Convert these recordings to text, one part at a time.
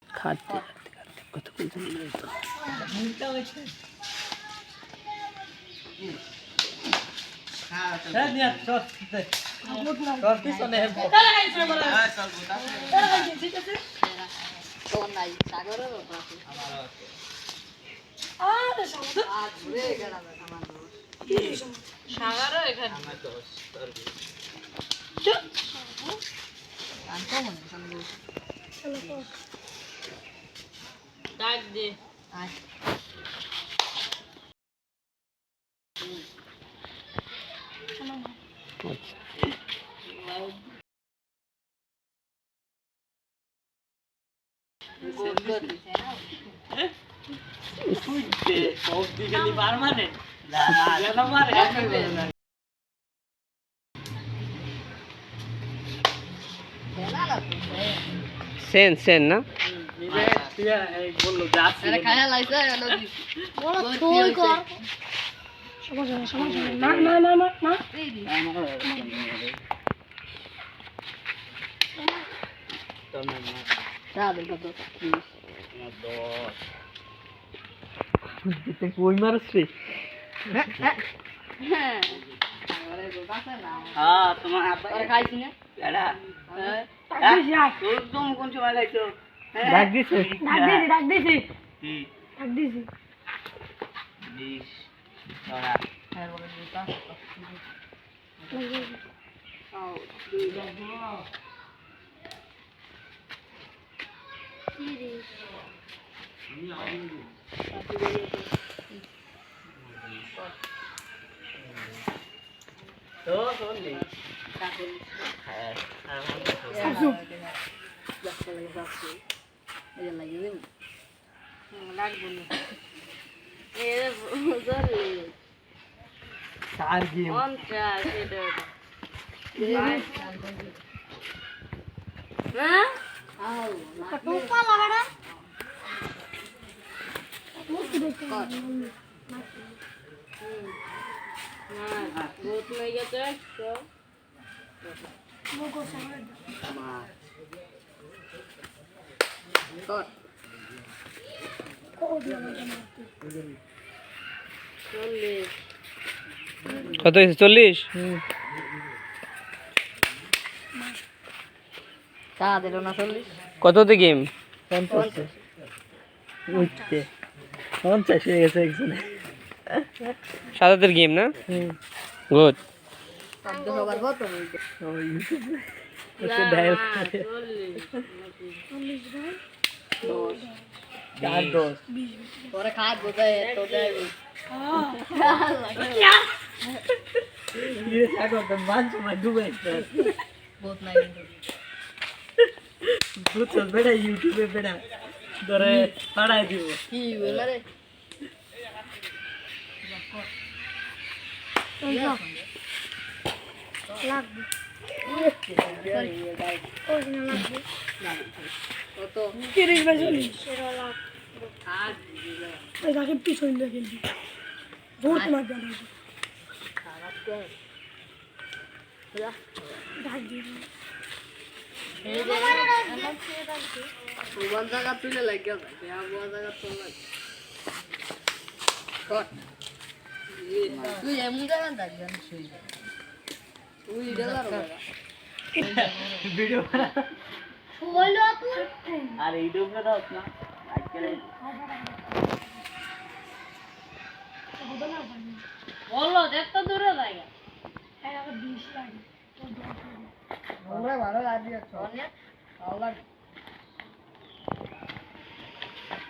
খাতে কত কিছু নেই তো মুখটা হচ্ছে হ্যাঁ নিয়া চল চল পিছনে তারা গাইছে বলা তারা গাইছে ঠিক আছে তো নাই সাগরের আছে আমার আছে আরে সাগর আজ ঘুরে গেলাম আমার সাগরও এখানে আমার দোস্ত তোর আনতো মনে সামনে চলো তো ডাক দে আয় সেন সেন না বললো না না না না না কই মারছ রে হ্যাঁ তোমার আব্বা খাইছি না এডা তুমি কোন সময় খাইছো ডাক দিছি ডাক দিছি ডাক দিছি 20 টাকা হ্যাঁ বলে দিতা আও দুই দাও আমি আইনি তো চললি কাকুল হ্যাঁ আর আসু লাগতে লাগে যাচ্ছে এই লাগে দিন লাগবে না এই জলে চার গেম কোনটা সেটা হ্যাঁ আও টুপা লাগাড়া মুখে দেখতে না বহুত লই গেছে তো মোগো সামনে মা কত কত 40 তা দিল না 40 কততে গেম 50 উঠতে 50 হয়ে গেছে একজনে সাদাতের গেম না গুড শব্দ সবার কত হইছে ও ইউটিউবে ওকে ডায়াল 40 ভাই 10 4 10 20 পরে খাত বোঝায় তো দেয় হ্যাঁ ये सागो तो मान में डूबे बहुत नहीं बहुत चल बेटा YouTube पे बेटा दरे पढ़ाई दियो की बोला रे लाग तो 30 बजे सेरा लाग आज এই যাকে পিছন দিয়ে খেলবি বহুত মার জানা খারাপ তো যা ডাক দিবি এই যে আমার ছেলে ডাকছে ওবান জায়গা তুলে লাগিয়া যায় দেয়া বড় জায়গা তো লাগে কট তুই এমন জায়গা ডাকবেন শুই তুই ডলার বাবা ভিডিও করা বলো তুই আরে ইউটিউব पे দাও না লাইক করে বলো দেখতে দূরে জায়গা হ্যাঁ আবার 20 লাগে আমরা ভালো লাগি আছে অনেক ভালো লাগে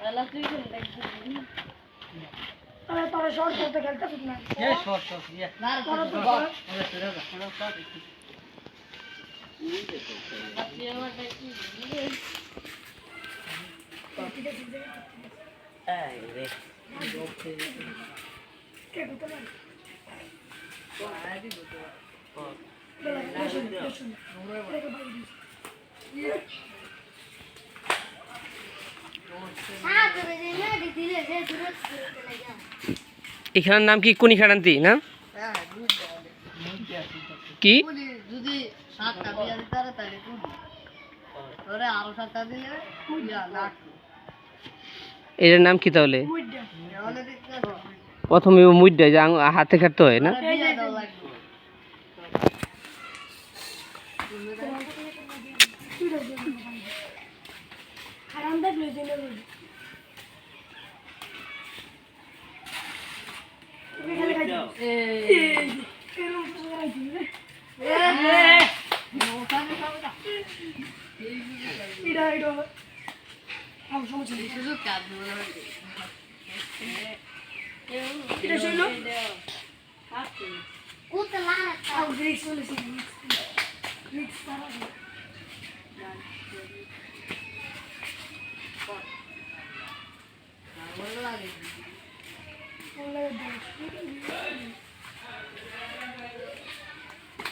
এলা তুই কোন দেখছিস আরে তোরা শর্ট করতে খেলতে না এ শর্ট শর্ট ইয়া না তোরা তো বল ওরে তোরা না শর্ট দেখছিস এই দেখো বাকি আমার দেখি এই রে কে কত লাগে তো আদি বলতো এই খেলার নাম কি কোনি খেলান্তি না কি যদি 7টা দিয়া দিতে পারে তাহলে তোরে আরো 7টা দিলে এর নাম কি তাহলে প্রথমে মুইডা যে হাতে কাটতে হয় না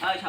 আচ্ছা